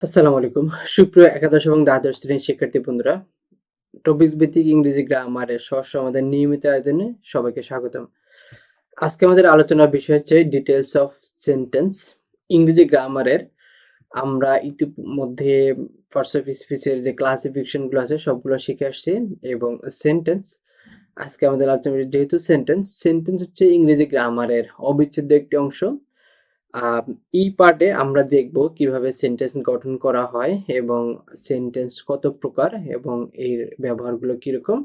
আসসালামু আলাইকুম। সুপ্রিয় একাদশ এবং দ্বাদশ শ্রেণীর শিক্ষার্থী বন্ধুরা, টপিকস ভিত্তিক ইংরেজি গ্রামারের সহজ সমাধান নিয়মিত আয়োজনে সবাইকে স্বাগতম। আজকে আমাদের আলোচনার বিষয় হচ্ছে ডিটেলস অফ সেন্টেন্স। ইংরেজি গ্রামারের আমরা ইতিমধ্যে পার্টস অফ স্পিচের যে ক্লাসিফিকেশন গুলো আছে সবগুলো শিখে আসছি এবং সেন্টেন্স আজকে আমাদের আলোচনা যেহেতু সেন্টেন্স হচ্ছে ইংরেজি গ্রামারের অবিচ্ছেদ্য একটি অংশ। এই পার্টে আমরা দেখব কিভাবে সেন্টেন্স গঠন করা হয় এবং সেন্টেন্স কত প্রকার এবং এর ব্যবহারগুলো কিরকম।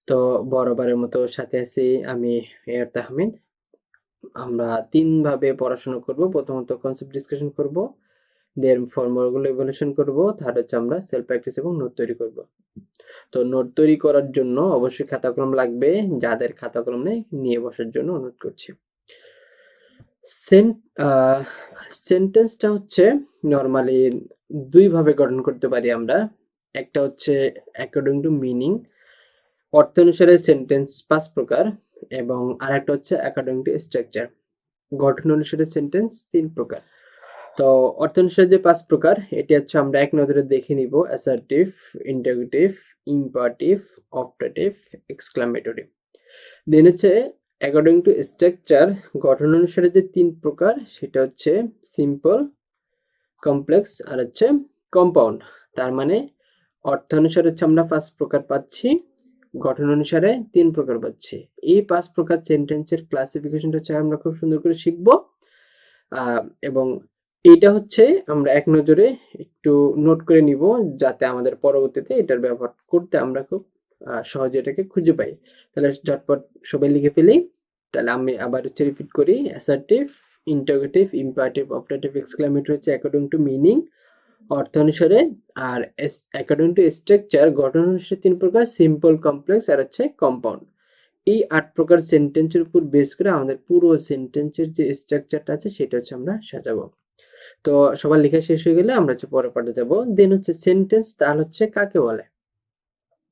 তো বরাবরের মতো সাথে আছি আমি এয়ার তাহমিদ। আমরা ভাবে পড়াশোনা করব। প্রথমত কনসেপ্ট ডিসকাশন করব, দেন ফর্মুলাগুলো ইভ্যালুয়েশন করব, থার্ড হচ্ছে আমরা সেলফ প্র্যাকটিস এবং নোট তৈরি করব। তো নোট তৈরি করার জন্য অবশ্যই খাতা কলম লাগবে, যাদের খাতা কলম নেই নিয়ে বসার জন্য অনুরোধ করছি। সেন্টেন্সটা হচ্ছে নরমালি দুই ভাবে গঠন করতে পারি আমরা। একটা হচ্ছে অ্যাকর্ডিং টু মিনিং, অর্থ অনুসারে সেন্টেন্স 5 প্রকার, এবং আরেকটা হচ্ছে অ্যাকর্ডিং টু স্ট্রাকচার, গঠন অনুসারে সেন্টেন্স 3 প্রকার। তো অর্থ অনুসারে যে 5 প্রকার এটি হচ্ছে আমরা এক নজরে দেখে নিব: assertive, interrogative, imperative, operative, exclamatory. Then হচ্ছে অ্যাকর্ডিং টু স্ট্রাকচার, গঠন অনুসারে যে 3 প্রকার সেটা হচ্ছে সিম্পল, কমপ্লেক্স আর হচ্ছে কম্পাউন্ড। তার মানে অর্থ অনুসারে হচ্ছে আমরা 5 প্রকার পাচ্ছি, গঠন অনুসারে 3 প্রকার পাচ্ছি। এই 5 প্রকার সেন্টেন্সের ক্লাসিফিকেশনটা হচ্ছে আমরা খুব সুন্দর করে শিখব, এবং এইটা হচ্ছে আমরা এক নজরে একটু নোট করে নিব যাতে আমাদের পরবর্তীতে এটার ব্যবহার করতে আমরা খুব সহজে এটাকে খুঁজে পাই। তাহলে ঝটপট সবাই লিখে ফেলি। তাহলে আমি আবার হচ্ছে রিপিট করি: assertive, interrogative, imperative, operative, exclamatory হচ্ছে অ্যাকর্ডিং টু মিনিং, অর্থ অনুসারে, আর অ্যাকর্ডিং টু স্ট্রাকচার, গঠন অনুসারে 3 প্রকার: সিম্পল, কমপ্লেক্স আর হচ্ছে কম্পাউন্ড। এই 8 প্রকার সেন্টেন্সের উপর বেস করে আমাদের পুরো সেন্টেন্সের যে স্ট্রাকচারটা আছে সেটা হচ্ছে আমরা সাজাবো। তো সবার লেখা শেষ হয়ে গেলে আমরা হচ্ছে পরের পার্টে যাব। দেন হচ্ছে সেন্টেন্স তাহলে হচ্ছে কাকে বলে।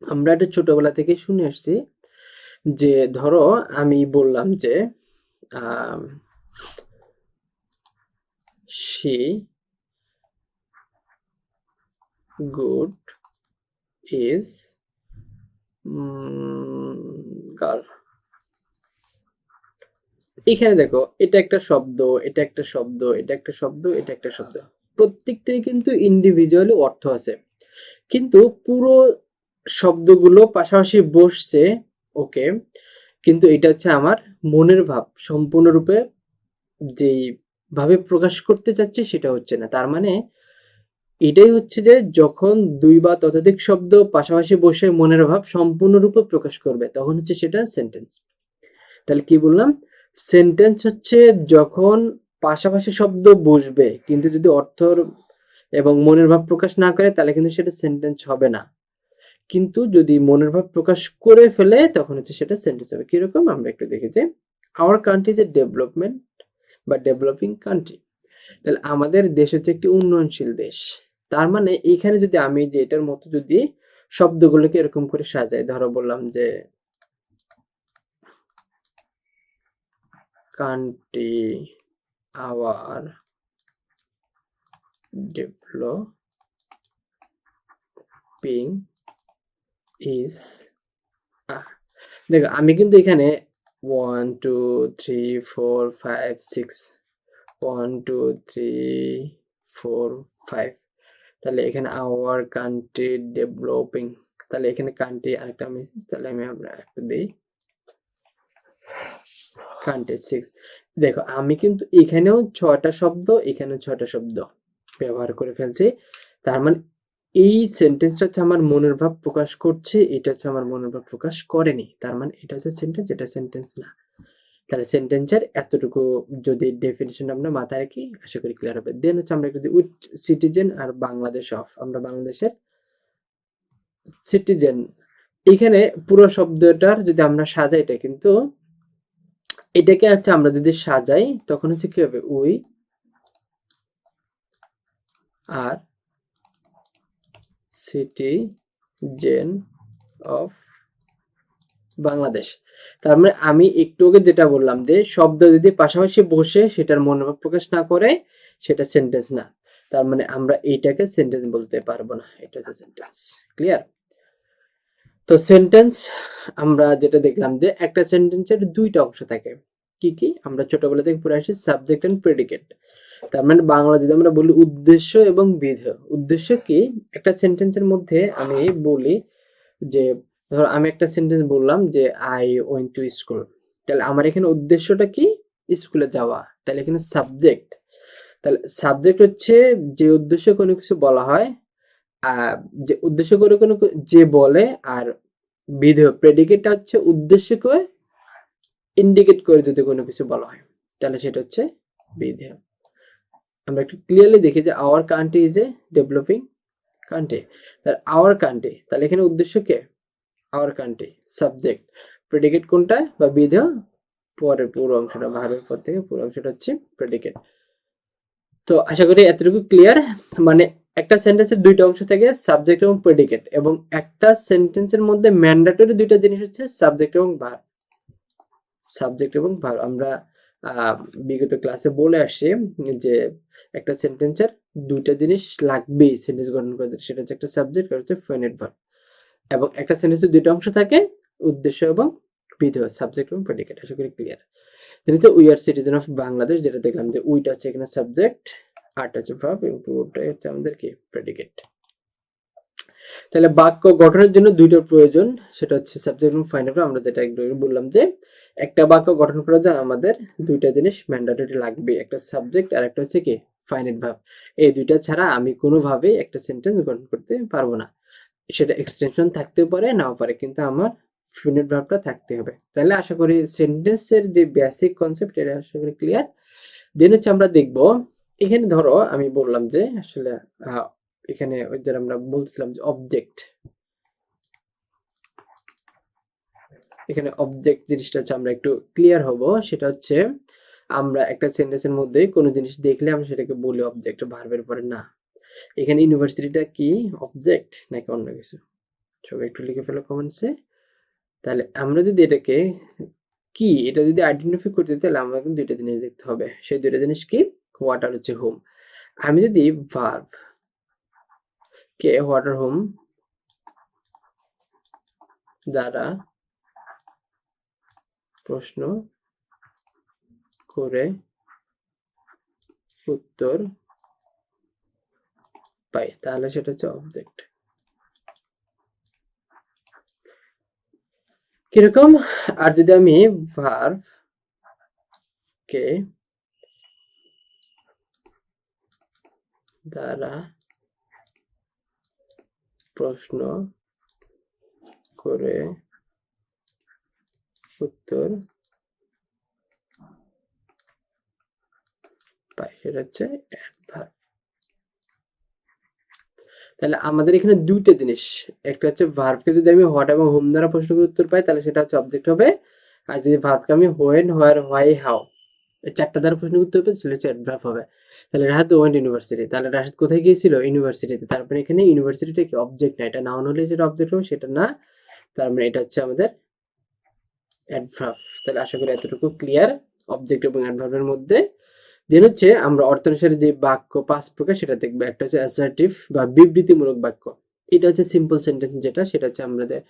আমরা এটা ছোটবেলা থেকে শুনে আসছি যে ধরো আমি বললাম যে she good is girl। এখানে দেখো এটা একটা শব্দ, এটা একটা শব্দ, এটা একটা শব্দ, এটা একটা শব্দ, প্রত্যেকটাই কিন্তু ইন্ডিভিজুয়ালি অর্থ আছে, কিন্তু পুরো শব্দগুলো পাশাপাশি বসছে। ওকে, কিন্তু এটা হচ্ছে আমার মনের ভাব সম্পূর্ণরূপে যেই ভাবে প্রকাশ করতে চাচ্ছি সেটা হচ্ছে না। তার মানে এটাই হচ্ছে যে যখন দুই বা ততোধিক শব্দ পাশাপাশি বসে মনের ভাব সম্পূর্ণরূপে প্রকাশ করবে তখন হচ্ছে সেটা সেন্টেন্স। তাহলে কি বললাম? সেন্টেন্স হচ্ছে যখন পাশাপাশি শব্দ বসবে কিন্তু যদি অর্থ এবং মনের ভাব প্রকাশ না করে তাহলে কিন্তু সেটা সেন্টেন্স হবে না, কিন্তু যদি মনের ভাব প্রকাশ করে ফেলে তখন হচ্ছে সেটা সেন্টেন্স হবে। কিরকম আমরা একটু দেখি যে our country is A development বা ডেভেলপিং কান্ট্রি। তাহলে আমাদের দেশ হচ্ছে একটি উন্নয়নশীল দেশ। তার মানে এখানে যদি আমি যে এটার মতো যদি শব্দগুলোকে এরকম করে সাজাই, ধরো বললাম যে কান্ট্রি আওয়ার ডেভেলপিং ইজ, দেখো আমি কিন্তু এখানে 1 2 3 4 5 6 1 2 3 4 5, তাহলে এখানে আওয়ার কান্ট্রি ডেভেলপিং, তাহলে এখানে কান্ট্রি আরেকটা আমি, তাহলে আমি আমরা একটা দিই কান্ট্রি 6। দেখো আমি কিন্তু এখানেও 6টা শব্দ এখানেও 6টা শব্দ ব্যবহার করে ফেলছি। তার মানে এই সেন্টেন্সটা হচ্ছে আমার মনের ভাব প্রকাশ করছে, এটা হচ্ছে আমার মনের ভাব প্রকাশ করেনি। তার মানে এটা হচ্ছে সেন্টেন্স, এটা সেন্টেন্স না। তাহলে সেন্টেন্সের এতটুকু যদি ডেফিনিশন আমরা মাথায় রাখি আশা করি ক্লিয়ার হবে। দেন হচ্ছে আমরা একটু উইথ সিটিজেন আর বাংলাদেশ অফ, আমরা বাংলাদেশের সিটিজেন, এখানে পুরো শব্দটার যদি আমরা সাজাই এটা কিন্তু এটাকে হচ্ছে আমরা যদি সাজাই তখন হচ্ছে কি হবে, we are citizen of Bangladesh. তার মানে আমি একটু আগে যেটা বললাম যে শব্দ যদি পাশাপাশি বসে সেটার মনোভাব প্রকাশ না করে সেটা সেন্টেন্স না। তার মানে আমরা এইটাকে সেন্টেন্স বলতে পারবো না, এটা হচ্ছে সেন্টেন্স। ক্লিয়ার? তো সেন্টেন্স আমরা যেটা দেখলাম যে একটা সেন্টেন্সের দুইটা অংশ থাকে। কি কি? আমরা ছোটবেলা থেকে পড়ে আসি সাবজেক্ট এন্ড প্রেডিকেট। তার মানে বাংলা যদি আমরা বলি উদ্দেশ্য এবং বিধেয়। উদ্দেশ্য কি? একটা সেন্টেন্সের মধ্যে আমি বলি যে ধর আমি একটা সেন্টেন্স বললাম যে আই ওয়েন্ট টু স্কুল, তাহলে আমার এখানে উদ্দেশ্যটা কি? স্কুলে যাওয়া। তাহলে এখানে সাবজেক্ট, তাহলে সাবজেক্ট হচ্ছে যে উদ্দেশ্যে কোনো কিছু বলা হয়, যে উদ্দেশ্য করে কোনো যে বলে, আর বিধেয় প্রেডিকেটটা হচ্ছে উদ্দেশ্যকে ইন্ডিকেট করে যদি কোনো কিছু বলা হয় তাহলে সেটা হচ্ছে বিধেয়। আমরা একটু ক্লিয়ারলি দেখি যে our country is a developing country, তাহলে আওয়ার কান্ট্রি, তাহলে এখানে উদ্দেশ্য কে? Our country. সাবজেক্ট, প্রেডিকেট কোনটা বা বিধেয় পরের পুরো অংশটা, ভার্বের পর থেকে পুরো অংশটা হচ্ছে প্রেডিকেট। তো আশা করি এতটুকু ক্লিয়ার। মানে একটা সেন্টেন্সের দুইটা অংশ থাকে, সাবজেক্ট এবং প্রেডিকেট, এবং একটা সেন্টেন্সের মধ্যে ম্যান্ডেটরি দুইটা জিনিস হচ্ছে সাবজেক্ট এবং ভার্ব। সাবজেক্ট এবং ভার্ব আমরা বিগত ক্লাসে বলে আসছি যে একটা সেন্টেন্সের দুইটা জিনিস লাগবেই সেন্টেন্স গঠন করতে, সেটা হচ্ছে একটা সাবজেক্ট আর হচ্ছে ফিনাইট ভার্ব। এবং একটা সেন্টেন্সের দুইটা অংশ থাকে, উদ্দেশ্য এবং বিধেয়, সাবজেক্ট এবং প্রেডিকেট। আশা করি ক্লিয়ার। দেন হচ্ছে we are citizen of Bangladesh, যেটা দেখলাম যে উইটা হচ্ছে এখানে সাবজেক্ট, আরটা হচ্ছে ভার্ব এবং পুরোটাই হচ্ছে আমাদের কি? প্রেডিকেট। তাহলে বাক্য গঠনের জন্য দুইটার প্রয়োজন, সেটা হচ্ছে সাবজেক্ট এবং ফাইনাল ভার্ব। আমরা যেটা একটু বললাম যে একটা বাক্য গঠন করার জন্য আমাদের দুইটা জিনিস ম্যান্ডেটরি লাগবে, একটা সাবজেক্ট আর একটা হচ্ছে কি? Finite verb. এই দুইটা ছাড়া আমি কোনোভাবেই একটা সেন্টেন্স গঠন করতে পারবো না। সেটা এক্সটেনশন থাকতেও পারে, নাও পারে, কিন্তু আমার ফিনাইট ভার্বটা থাকতে হবে। তাহলে আশা করি সেন্টেন্সের যে বেসিক কনসেপ্ট এটা আশা করি ক্লিয়ার। দেন হচ্ছে আমরা দেখব, এখানে ধরো আমি বললাম যে আসলে এখানে ওই যে আমরা বলছিলাম যে অবজেক্ট, এখানে অবজেক্ট জিনিসটা হচ্ছে আমরা একটু ক্লিয়ার হব। সেটা হচ্ছে আমরা একটা সেন্টেন্সের মধ্যে কোনো জিনিস দেখলে আমরা সেটাকে বলি অবজেক্ট, ভার্বের পরে না। এখানে ইউনিভার্সিটিটা কি অবজেক্ট নাকি অন্য কিছু? সবাই একটু লিখে ফেলো কমেন্টসে। তাহলে আমরা যদি এটাকে কি, এটা যদি আইডেন্টিফাই করতে, তাহলে আমরা কিন্তু দুইটা জিনিস দেখতে হবে। সেই দুইটা জিনিস কি? হোয়াট আর হচ্ছে হোম। আমি যদি verb K what are home দ্বারা প্রশ্ন করে উত্তর পাই, তাহলে সেটা হচ্ছে অবজেক্ট। কিরকম? আর যদি আমি ভার্ব কে দ্বারা প্রশ্ন করে উত্তর পাই, সেটা হচ্ছে অ্যাডভার্ব। তাহলে আমাদের এখানে দুইটা জিনিস, একটা হচ্ছে ভার্বকে যদি আমি হোয়াট এবং হোম দ্বারা প্রশ্ন করে উত্তর পাই তাহলে সেটা হচ্ছে অবজেক্ট হবে, আর যদি ভার্বকে আমি হোয়েন, হোয়ার, হোয়াই, হাউ এই চারটা দ্বারা প্রশ্ন উত্তর পাই তাহলে হচ্ছে অ্যাডভার্ব হবে। তাহলে রাহাত ওয়েন্ট ইউনিভার্সিটি, তাহলে রাহাত কোথায় গিয়েছিল? ইউনিভার্সিটিতে। তারপরে এখানে ইউনিভার্সিটিটা কি অবজেক্ট না, এটা নাউন হলে যেটা অবজেক্ট হবে সেটা না, তার মানে এটা হচ্ছে আমাদের অ্যাডভার্ব। তাহলে আশা করি এতটুকু ক্লিয়ার অবজেক্ট এবং অ্যাডভার্বের মধ্যে। দেন হচ্ছে আমরা অর্থ অনুসারে যে বাক্য 5 প্রকার সেটা দেখবো। একটা হচ্ছে অ্যাসার্টিভ বা বিবৃতিমূলক বাক্য, এটা হচ্ছে সিম্পল সেন্টেন্স যেটা, সেটা হচ্ছে আমাদের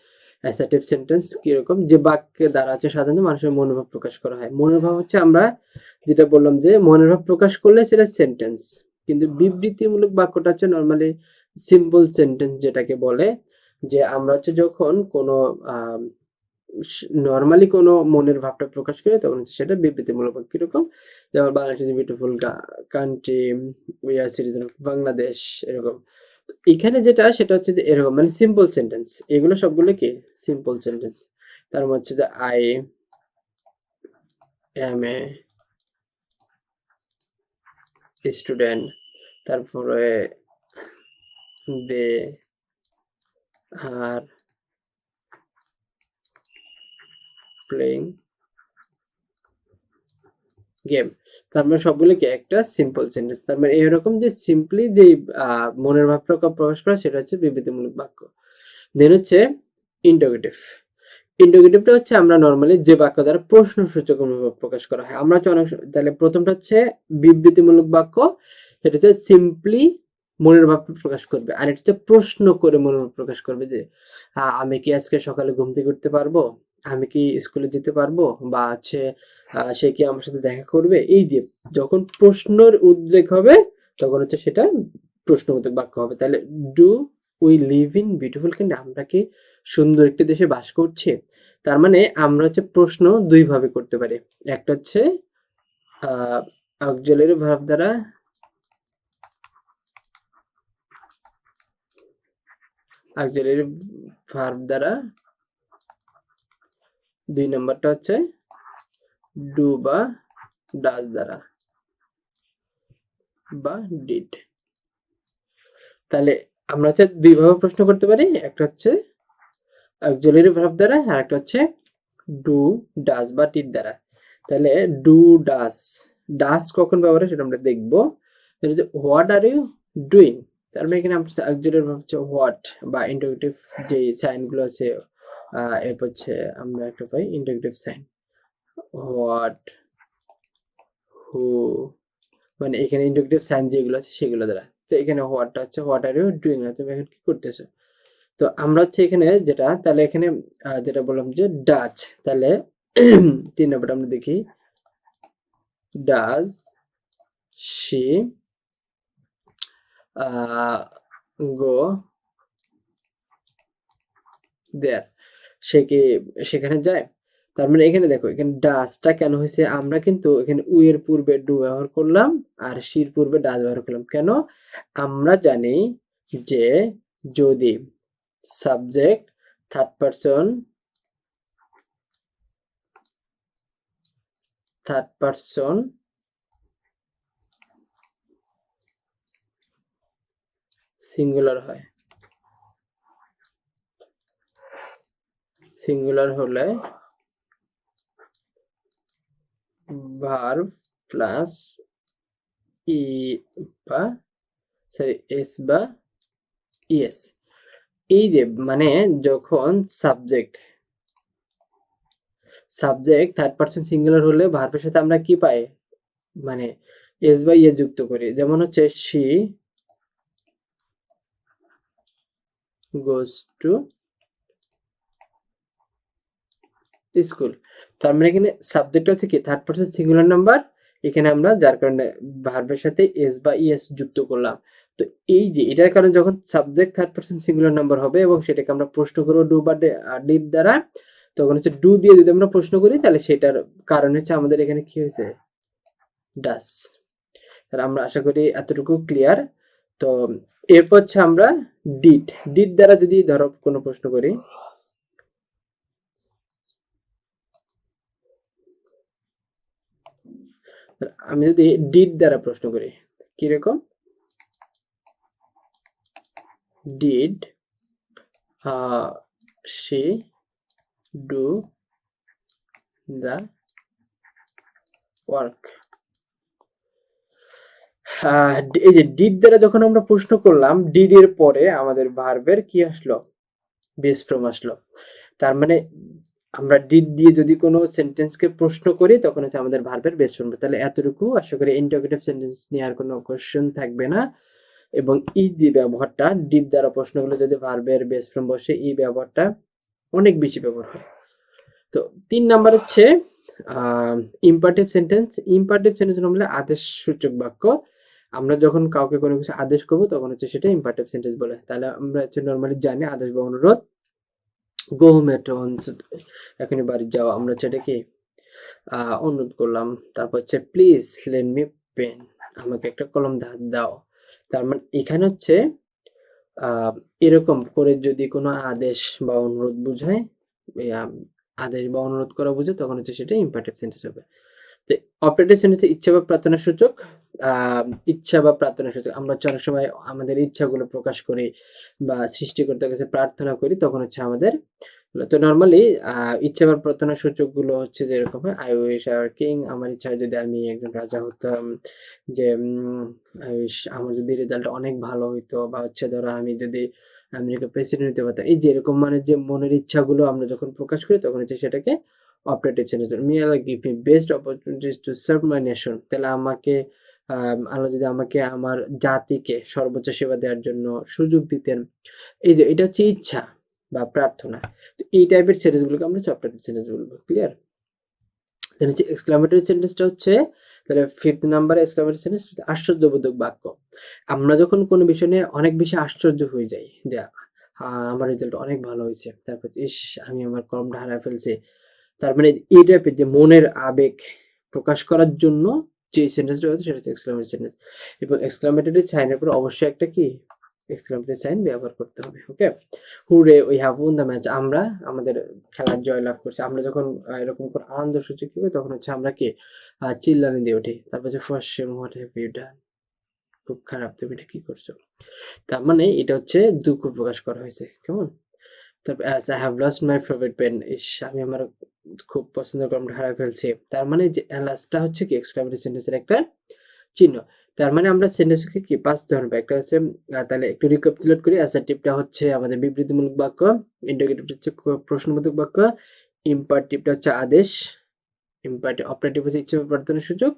অ্যাসার্টিভ সেন্টেন্স। কিরকম? যে বাক্যে দ্বারা হচ্ছে সাধারণত মানুষের মনোভাব প্রকাশ করা হয়। মনোভাব হচ্ছে আমরা যেটা বললাম যে মনের ভাব প্রকাশ করলে সেটা সেন্টেন্স, কিন্তু বিবৃতিমূলক বাক্যটা হচ্ছে নর্মালি সিম্পল সেন্টেন্স যেটাকে বলে, যে আমরা হচ্ছে যখন কোনো নর্মালি কোনো মনের ভাবটা প্রকাশ করে তখন হচ্ছে সেটা বিবৃতিমূলক। কিরকম? যেমন Bangladesh is beautiful country, we are citizen of Bangladesh, এরকম। এখানে যেটা সেটা হচ্ছে যে এরকম মানে সিম্পল সেন্টেন্স, এগুলো সবগুলো কি সিম্পল সেন্টেন্স। তার মধ্যে হচ্ছে যে আই এম এ স্টুডেন্ট, তারপরে দে আর প্লেইং গেম। তার মানে সবগুলো কি একটা সিম্পল সেন্টেন্স। তার মানে এরকম যে সিম্পলি যে মনের ভাব প্রকাশ করা সেটা হচ্ছে বিবৃতিমূলক বাক্য। দেন হচ্ছে ইন্টারোগেটিভ। ইন্টারোগেটিভটা হচ্ছে আমরা নর্মালি যে বাক্য দ্বারা প্রশ্নসূচক অনুভব প্রকাশ করা হয়। আমরা হচ্ছে অনেক, তাহলে প্রথমটা হচ্ছে বিবৃতিমূলক বাক্য, সেটা হচ্ছে সিম্পলি মনের ভাব প্রকাশ করবে, আর এটা হচ্ছে প্রশ্ন করে মনের ভাব প্রকাশ করবে যে আমি কি আজকে সকালে ঘুম থেকে উঠতে পারবো, আমি কি স্কুলে যেতে পারবো, বা হচ্ছে সে কি আমার সাথে দেখা করবে। এই যে যখন প্রশ্নের উদ্রেক হবে তখন হচ্ছে সেটা প্রশ্নবোধক বাক্য হবে। তাহলে do we live in beautiful country, আমরা কি সুন্দর একটি দেশে বাস করছি। তার মানে আমরা হচ্ছে প্রশ্ন দুই ভাবে করতে পারি। একটা হচ্ছে অক্সিলারি ভার্ব দ্বারা, অক্সিলারি ভার্ব দ্বারা, দুই নম্বরটা হচ্ছে ডু বা ডাজ দ্বারা বা ডিড। তাহলে আমরা হচ্ছে দুই ভাবে প্রশ্ন করতে পারি, একটা হচ্ছে অক্সিলারি ভার্ব দ্বারা আর একটা হচ্ছে ডু ডাজ বা ডিড দ্বারা। তাহলে ডু ডাজ, ডাজ কখন ব্যবহার হয় সেটা আমরা দেখবো। এটা হচ্ছে হোয়াট আর ইউ ডুইং, তার মানে এখানে আমরা অক্সিলারি ভার্ব হচ্ছে হোয়াট বা ইন্টারোগেটিভ যে সাইন গুলো আছে এরপর হচ্ছে আমরা একটা পাই ইন্টারোগেটিভ সাইন হোয়াট, হু, মানে এখানে ইন্টারোগেটিভ সাইন যেগুলো আছে সেগুলো দ্বারা। তো এখানে হোয়াটটা হচ্ছে হোয়াট আর ইউ ডুইং, তুমি এখন কি করতেছো। তো আমরা হচ্ছে এখানে যেটা, তাহলে এখানে যেটা বললাম যে ডাচ, তাহলে 3 নম্বরটা আমরা দেখি, ডাজ শি গো দেয়ার, সে কি সেখানে যায়। তার মানে এখানে দেখো এখানে ডাজটা কেন হয়েছে, আমরা কিন্তু এখানে উই এর পূর্বে ডু ব্যবহার করলাম আর শির পূর্বে ডাজ ব্যবহার করলাম। কেন, আমরা জানি যে যদি সাবজেক্ট থার্ড পারসন সিঙ্গুলার হয়, সিঙ্গুলার হলে ভার্ব প্লাস ই বা সরি এস বা ইএস, এই যে মানে যখন সাবজেক্ট থার্ড পারসন সিঙ্গুলার হলে ভার্বের সাথে আমরা কি পাই, মানে এস বা ইয়ে যুক্ত করি। যেমন হচ্ছে শি গোজ টু স্কুল, তার মানে এখানে সাবজেক্ট হচ্ছে কি থার্ড পারসন সিঙ্গুলার নাম্বার, এখানে আমরা যার কারণে ভার্বের সাথে এস বা ইএস যুক্ত করলাম। তো এই যে এটার কারণে যখন subject third person singular number হবে এবং সেটাকে আমরা প্রশ্ন করবো ডু বা ডিড দ্বারা, তখন হচ্ছে ডু দিয়ে যদি আমরা প্রশ্ন করি তাহলে সেটার কারণ হচ্ছে আমাদের এখানে কি হয়েছে, ডাস। তাহলে আমরা আশা করি এতটুকু ক্লিয়ার। তো এরপর হচ্ছে আমরা ডিড, ডিড দ্বারা যদি ধরো কোনো প্রশ্ন করি, আমি যদি ডিড দ্বারা প্রশ্ন করি কিরকম, did she do the work, এই যে ডিড দ্বারা যখন আমরা প্রশ্ন করলাম, ডিড এর পরে আমাদের ভার্বের কি আসলো, বেস ফর্ম আসলো। তার মানে আমরা ডিড দিয়ে যদি কোনো সেন্টেন্সকে প্রশ্ন করি তখন হচ্ছে আমাদের ভার্বের বেস ফর্ম। তাহলে এতটুকু আশা করি ইন্টারোগেটিভ সেন্টেন্স নিয়ে আর কোনো কোশ্চেন থাকবে না। এবং ই যে ব্যবহারটা ডিড দ্বারা প্রশ্ন করলে যদি ভার্বের বেস ফর্ম বসে, এই ব্যবহারটা অনেক বেশি ব্যবহার হয়। তো 3 নাম্বার হচ্ছে ইম্পারেটিভ সেন্টেন্স। ইম্পারেটিভ সেন্টেন্স হলো আদেশ সূচক বাক্য। আমরা যখন কাউকে কোনো কিছু আদেশ করব তখন হচ্ছে সেটা ইম্পারেটিভ সেন্টেন্স বলে। তাহলে আমরা হচ্ছে নরমালি জানি আদেশ বা অনুরোধ, গো হোম এট ওয়ান্স, এখনই বাড়ি যাও, আমরা হচ্ছে এটা কি অনুরোধ করলাম। তারপর হচ্ছে প্লিজ লেন্ড মি পেন, আমাকে একটা কলম দাও। তার মানে এখানে হচ্ছে এরকম করে যদি কোনো আদেশ বা অনুরোধ বুঝায়, আদেশ বা অনুরোধ করা বুঝে, তখন হচ্ছে সেটা ইম্পারেটিভ সেন্টেন্স হবে। তো অপারেটিভ সেন্টেন্সে ইচ্ছা বা প্রার্থনা সূচক, ইচ্ছা বা প্রার্থনা সূচক, আমরা অনেক সময় আমাদের ইচ্ছাগুলো প্রকাশ করি বা সৃষ্টিকর্তার কাছে প্রার্থনা করি, তখন হচ্ছে আমাদের। তো নর্মালি ইচ্ছা বা প্রার্থনা সূচক গুলো হচ্ছে যেরকম হয়, আই উইশ আর কিং, আমার ইচ্ছা যদি আমি একজন রাজা হতাম, যে আই উইশ আমার যদি রেজাল্ট অনেক ভালো হইতো, বা হচ্ছে ধরো আমি যদি আমেরিকা প্রেসিডেন্ট হতে পারতাম। এই যে এরকম মানে যে মনের ইচ্ছাগুলো আমরা যখন প্রকাশ করি তখন হচ্ছে সেটাকে operative sentence. Me Allah give me best opportunities to serve my nation, তাহলে আমাকে আল্লাহ যদি আমাকে আমার জাতিকে সর্বোচ্চ সেবা দেওয়ার জন্য সুযোগ দিতেন, এই যে এটা হচ্ছে ইচ্ছা বা প্রার্থনা। তো এই টাইপের সেন্টেন্সগুলোকে আমরা অপারেটিভ সেন্টেন্স বলবো। ক্লিয়ার? দেন হচ্ছে এক্সক্লামেটরি সেন্টেন্সটা হচ্ছে, তাহলে 5th নাম্বারে এক্সক্লামেটরি সেন্টেন্স আশ্চর্যবোধক বাক্য। আমরা যখন কোনো বিষয় নিয়ে অনেক বেশি আশ্চর্য হয়ে যাই যে আমার রেজাল্ট অনেক ভালো হয়েছে, তারপর ইস আমি আমার কলমটা হারায় ফেলছি, তার মানে এই টাইপের যে মনের আবেগ প্রকাশ করার জন্য যে সেন্টেন্সটা হচ্ছে সেটা হচ্ছে এক্সক্লামেটরি সেন্টেন্স। এবং এক্সক্লামেটরি সাইনের পর অবশ্যই একটা কি এক্সক্লামেটরি সাইন ব্যবহার করতে হবে। Okay, hurray we have won the match, আমরা আমাদের খেলার জয় লাভ করছি। আমরা যখন এরকম করে আনন্দ সূচক কি করি তখন হচ্ছে আমরা কি চিল্লানি দিয়ে উঠি। তারপর হচ্ছে first same what have you done, খুব খারাপ, তুমি এটা কি করছো। তার মানে এটা হচ্ছে দুঃখ প্রকাশ করা হয়েছে। কেমন? তারপর as I have lost my favourite pen, ইস আমি আমার খুব পছন্দের কলমটা হারাই ফেলছি। তার মানে যে লাস্টটা হচ্ছে কি এক্সক্লামেটরি সেন্টেন্সের একটা চিহ্ন। তার মানে আমরা সেন্টেন্সকে কি 5 ধরনের একটা হচ্ছে, তাহলে একটু রিক্যাপিচুলেট করি। অ্যাসার্টিভটা হচ্ছে আমাদের বিবৃতিমূলক বাক্য, ইন্টারোগেটিভটা হচ্ছে প্রশ্নবোধক বাক্য, ইম্পারেটিভটা হচ্ছে আদেশ, অপারেটিভ হচ্ছে ইচ্ছা প্রার্থনার সুযোগ,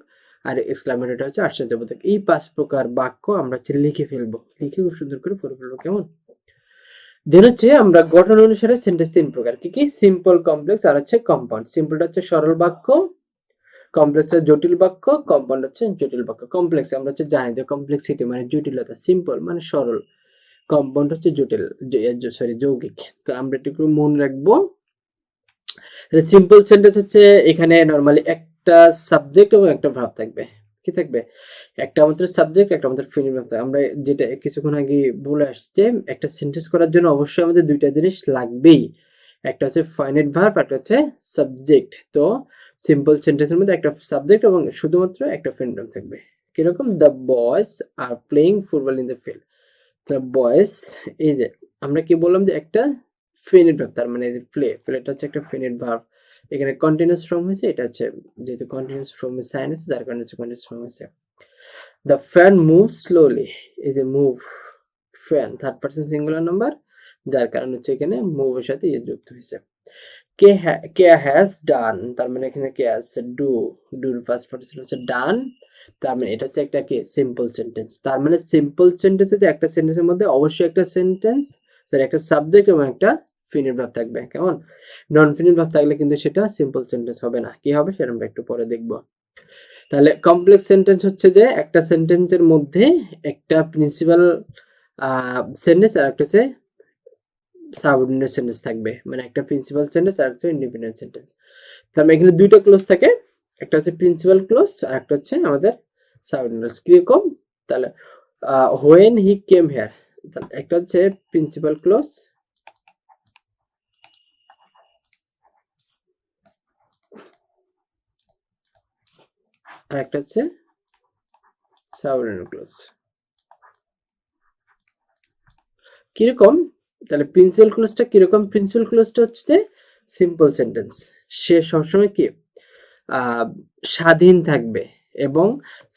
আর এক্সক্লামেটরিটা হচ্ছে আশ্চর্যবোধক। এই 5 প্রকার বাক্য আমরা হচ্ছে লিখে ফেলবো, লিখে খুব সুন্দর করে পড়ে ফেলবো। কেমন? দেন হচ্ছে আমরা গঠন অনুসারে সেন্টেন্স 3 প্রকার, কি কি? সিম্পল, কমপ্লেক্স আর হচ্ছে কম্পাউন্ড। সিম্পলটা হচ্ছে সরল বাক্য, কমপ্লেক্স হচ্ছে জটিল বাক্য, কম্পাউন্ড হচ্ছে জটিল বাক্য। কমপ্লেক্স আমরা হচ্ছে জানি যে কমপ্লেক্সিটি মানে জটিলতা, সিম্পল মানে সরল, কম্পাউন্ড হচ্ছে জটিল, সরি যৌগিক। তো আমরা একটু মনে রাখবো। সিম্পল সেন্টেন্স হচ্ছে এখানে নরমালি একটা সাবজেক্ট এবং একটা ভার্ব থাকবে। কি থাকবে? একটা মাত্র সাবজেক্ট, একটা মাত্র ফিনিট ভার্ব থাকবে। আমরা যেটা কিছুক্ষণ আগে বলে আসছে, একটা সেন্টেন্স করার জন্য অবশ্যই আমাদের দুইটা জিনিস লাগবেই, একটা হচ্ছে ফাইনাইট ভার্ব, একটা হচ্ছে সাবজেক্ট। তো সিম্পল সেন্টেন্সের মধ্যে একটা সাবজেক্ট এবং শুধুমাত্র একটা ফিনিট ভার্ব থাকবে। কিরকম? The boys are playing football in the field. The boys, এই যে আমরা কি বললাম যে একটা ফিনিট ভার্ব, তার মানে প্লেটা হচ্ছে একটা ফিনিট ভার্ব। এখানে কন্টিনিউয়াস ফর্ম হয়েছে, এটা হচ্ছে যেহেতু কন্টিনিউয়াস ফর্ম এর সাইন আছে যার কারণে হচ্ছে কন্টিনিউয়াস ফর্ম হয়েছে। দ্য ফ্যান মুভ স্লোলি, এই যে move, fan third person singular number, যার কারণে হচ্ছে এখানে মুভ এর সাথে যুক্ত হয়েছে। কে হ্যাজ ডান, তার মানে এখানে কে হ্যাজ ডুর ফার্স্ট পারসন হচ্ছে ডান, তার মানে এটা হচ্ছে একটা কি সিম্পল সেন্টেন্স। তার মানে সিম্পল সেন্টেন্স হচ্ছে একটা সেন্টেন্সের মধ্যে অবশ্যই একটা সেন্টেন্স, সরি একটা সাবজেক্ট এবং একটা ফিনিট ভার্ব থাকবে। কেমন? নন ফিনিট ভার্ব থাকলে কিন্তু সেটা সিম্পল সেন্টেন্স হবে না। কি হবে সেটা আমরা একটু পরে দেখব। তাহলে কমপ্লেক্স সেন্টেন্স হচ্ছে যে একটা সেন্টেন্সের মধ্যে একটা প্রিন্সিপাল সেন্টেন্স আর একটা হচ্ছে সাবঅর্ডিনেট সেন্টেন্স থাকবে, মানে একটা প্রিন্সিপাল সেন্টেন্স আর একটা ইন্ডিপেন্ডেন্ট সেন্টেন্স। তাহলে এখানে দুইটা ক্লোজ থাকে, একটা হচ্ছে প্রিন্সিপাল ক্লোজ আর একটা হচ্ছে আমাদের সাবঅর্ডিনেট। কিরকম? তাহলে হোয়েন হি কেম হিয়ার, একটা হচ্ছে প্রিন্সিপাল ক্লোজ আর একটা হচ্ছে সাবঅর্ডিনেট ক্লোজ। কিরকম? তাহলে প্রিন্সিপাল ক্লোজটা কিরকম? প্রিন্সিপাল ক্লোজটা হচ্ছে সিম্পল সেন্টেন্স, সে সবসময় কি স্বাধীন থাকবে, এবং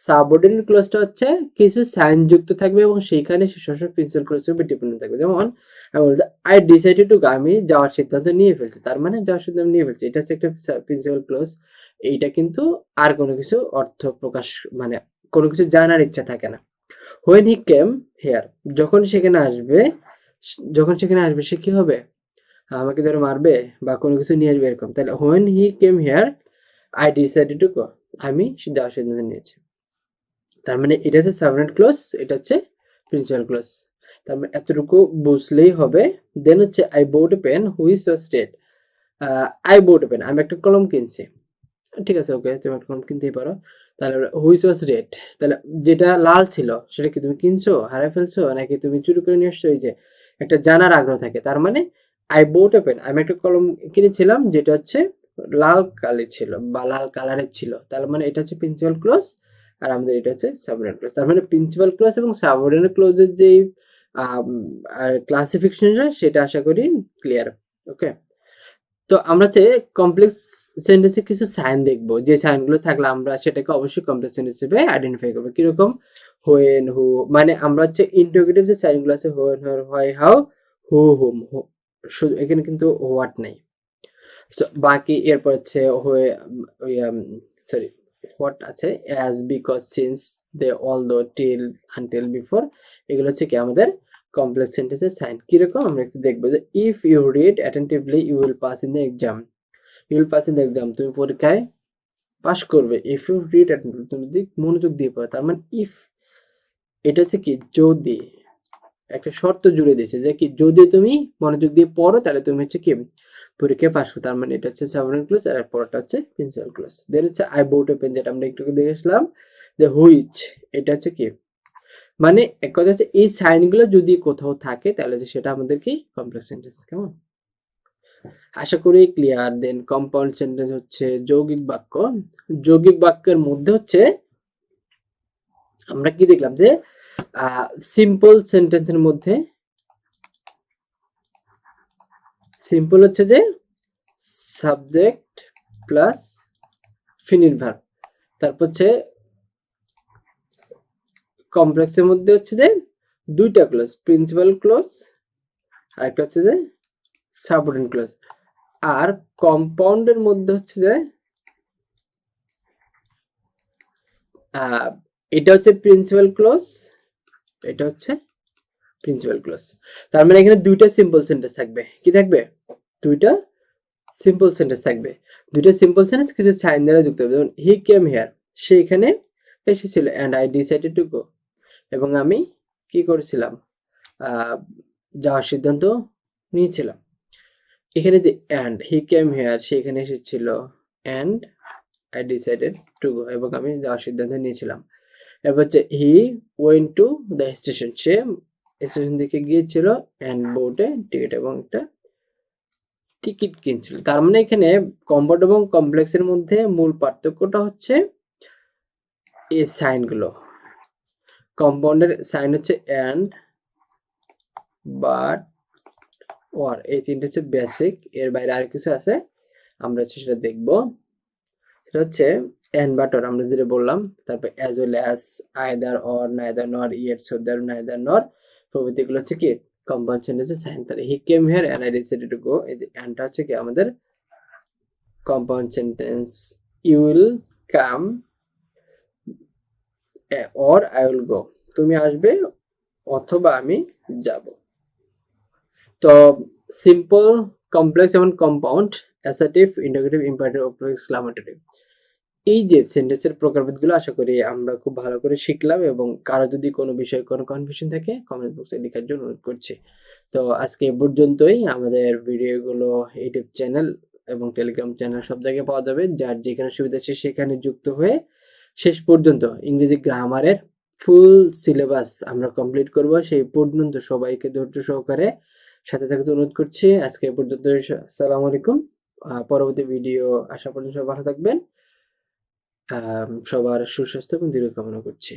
সাবঅর্ডিনেট ক্লজটা হচ্ছে কিছু সাইন যুক্ত থাকবে এবং সেইখানে সে সবসময় প্রিন্সিপাল ক্লজের উপর ডিপেন্ডেন্ট থাকবে। যেমন আমি বলতে আই ডিসাইডেড টু, আমি যাওয়ার সিদ্ধান্ত নিয়ে ফেলছি, তার মানে যাওয়ার সিদ্ধান্ত নিয়ে ফেলছি, এটা হচ্ছে একটা প্রিন্সিপাল ক্লজ। এইটা কিন্তু আর কোনো কিছু অর্থ প্রকাশ, মানে কোনো কিছু জানার ইচ্ছা থাকে না। হোয়েন হি কেম হেয়ার, যখন সেখানে আসবে, সে কি হবে? আমাকে ধরে মারবে বা কোনো কিছু নিয়ে আসবে এরকম। তাহলে when he came here I decided to গো, আমি যাওয়ার সিদ্ধান্ত নিয়েছি। তার মানে এটা হচ্ছে সাবঅর্ডিনেট ক্লজ, এটা হচ্ছে প্রিন্সিপাল ক্লজ। তার মানে এতটুকু বুঝলেই হবে। দেন হচ্ছে I bought a pen which was red, I bought a pen, আমি একটা কলম কিনছি। ঠিক আছে, ওকে, তুমি একটা কলম কিনতেই পারো। তাহলে হুইচ ওয়াজ রেড, তাহলে যেটা লাল ছিল সেটা কি তুমি কিনছো, হারাই ফেলছো, নাকি তুমি চুরি করে নিয়ে আসছো? এই যে একটা জানার আগ্রহ থাকে। তার মানে আই বোট এ পেন, আমি একটা কলম কিনেছিলাম যেটা হচ্ছে লাল কালি ছিল বা লাল কালারের ছিল। তার মানে এটা হচ্ছে প্রিন্সিপাল ক্লজ আর আমাদের এটা হচ্ছে সাবঅর্ডিনেট ক্লজ। তার মানে প্রিন্সিপাল ক্লজ এবং সাবঅর্ডিনেট ক্লজের যে ক্লাসিফিকেশনটা সেটা আশা করি ক্লিয়ার। ওকে, তো আমরা হচ্ছে কমপ্লেক্স সেন্টেন্সে কিছু সাইন দেখবো, যে সাইনগুলো থাকলে আমরা সেটাকে অবশ্যই কমপ্লেক্স সেন্টেন্স হিসেবে আইডেন্টিফাই করবো। কিরকম? হোয়েন, হু, মানে আমরা হচ্ছে ইন্টারোগেটিভ যে সাইনগুলো আছে হোয়েন, হোয়ার, হোয়াই, হাউ, হু, হুম, শুধু এখানে কিন্তু হোয়াট নাই। সো বাকি এরপর হচ্ছে হয়ে, সরি, হোয়াট আছে as because since they although till until before, এগুলো হচ্ছে কি আমাদের কমপ্লেক্স সেন্টেন্সের সাইন। কিরকম আমরা একটু দেখবো যে if you read attentively you will pass in the exam, you will pass in the exam, তুমি পরীক্ষায় পাস করবে। ইফ ইউ রিড অ্যাটেন্টিভলি, তুমি যদি মনোযোগ দিয়ে পড়ো, তার মানে ইফ এটা হচ্ছে কি যদি, একটা শর্ত জুড়ে দিয়েছে যে কি যদি তুমি মনোযোগ দিয়ে পড়ো তাহলে তুমি হচ্ছে কি পরীক্ষায় পাস করো। তার মানে এটা হচ্ছে সাবঅর্ডিনেট ক্লজ, আর পরেরটা হচ্ছে প্রিন্সিপাল ক্লজ। দেন হচ্ছে আই বোট এ পেন, যেটা আমরা একটু দেখেছিলাম যে হুইচ, এটা হচ্ছে কি মানে এক কথা হচ্ছে এই সাইনগুলো যদি কোথাও থাকে তাহলে সেটা আমাদের কি কমপ্লেক্স সেন্টেন্স। কেমন, আশা করি ক্লিয়ার। দেন কম্পাউন্ড সেন্টেন্স হচ্ছে যৌগিক বাক্য। যৌগিক বাক্যের মধ্যে হচ্ছে আমরা কি দেখলাম যে সিম্পল সেন্টেন্সের মধ্যে সিম্পল হচ্ছে যে সাবজেক্ট প্লাস ফিনিট ভার্ব, তারপর হচ্ছে কমপ্লেক্সের মধ্যে হচ্ছে যে দুইটা ক্লজ, প্রিন্সিপাল ক্লজ আর একটা হচ্ছে যে সাবঅর্ডিনেট ক্লজ। আর কম্পাউন্ডের মধ্যে হচ্ছে যে এটা হচ্ছে প্রিন্সিপাল ক্লজ, এটা হচ্ছে প্রিন্সিপাল ক্লজ। তার মানে এখানে দুইটা সিম্পল সেন্টেন্স থাকবে। কি থাকবে? দুইটা সিম্পল সেন্টেন্স থাকবে। দুইটা সিম্পল সেন্টেন্স কিছু সাইন দ্বারা যুক্ত হবে। যেমন হি কেম হিয়ার, সে এখানে এসেছিল, and I decided to go, এবং আমি কি করেছিলাম যাওয়ার সিদ্ধান্ত নিয়েছিলাম। এখানে যে এন্ড, হি কেম হিয়ার, সে এখানে এসেছিল, and I decided to go, এবং আমি যাওয়ার সিদ্ধান্ত নিয়েছিলাম। এরপর হচ্ছে he went to the station, সে স্টেশন থেকে গিয়েছিল, এন্ড বোর্ডে টিকিট, এবং একটা টিকিট কিনছিল। তার মানে এখানে কম্পাউন্ড এবং কমপ্লেক্সের মধ্যে মূল পার্থক্যটা হচ্ছে এই সাইনগুলো। কম্পাউন্ডের সাইন হচ্ছে এন্ড, বাট, অর, এই তিনটা হচ্ছে বেসিক। এর বাইরে আর কিছু আছে, আমরা সেটা দেখবো। সেটা হচ্ছে এন্ড, বাট, অর আমরা যেটা বললাম। তারপর as well as, either or, neither nor, yet, so that, neither nor প্রভৃতি, এগুলো হচ্ছে কি কম্পাউন্ড সেন্টেন্সের সাইন। তাহলে he came here and I decided to go, এই যে এন্ডটা হচ্ছে কি আমাদের compound sentence. You will come or I will go, তুমি আসবে অথবা আমি যাব। তো সিম্পল, কমপ্লেক্স এবং compound, assertive, interrogative, imperative, exclamatory, এই যে সেন্টেন্সের প্রকারভেদগুলো আশা করি আমরা খুব ভালো করে শিখলাম। এবং কারো যদি কোনো বিষয়ে কোনো কনফিউশন থাকে কমেন্ট বক্সে লেখার জন্য অনুরোধ করছি। তো আজকে এ পর্যন্তই। আমাদের ভিডিওগুলো ইউটিউব চ্যানেল এবং টেলিগ্রাম চ্যানেল সব জায়গায় পাওয়া যাবে। যার যেখানে সুবিধা আছে সেখানে যুক্ত হয়ে শেষ পর্যন্ত ইংরেজি গ্রামারের ফুল সিলেবাস আমরা কমপ্লিট করব। সেই পর্যন্ত সবাইকে ধৈর্য সহকারে সাথে থাকতে অনুরোধ করছি। আজকে এ পর্যন্ত। আসসালামু আলাইকুম। পরবর্তী ভিডিও আসা পর্যন্ত সবাই ভালো থাকবেন। সবার সুস্বাস্থ্য এবং দীর্ঘ কামনা করছি।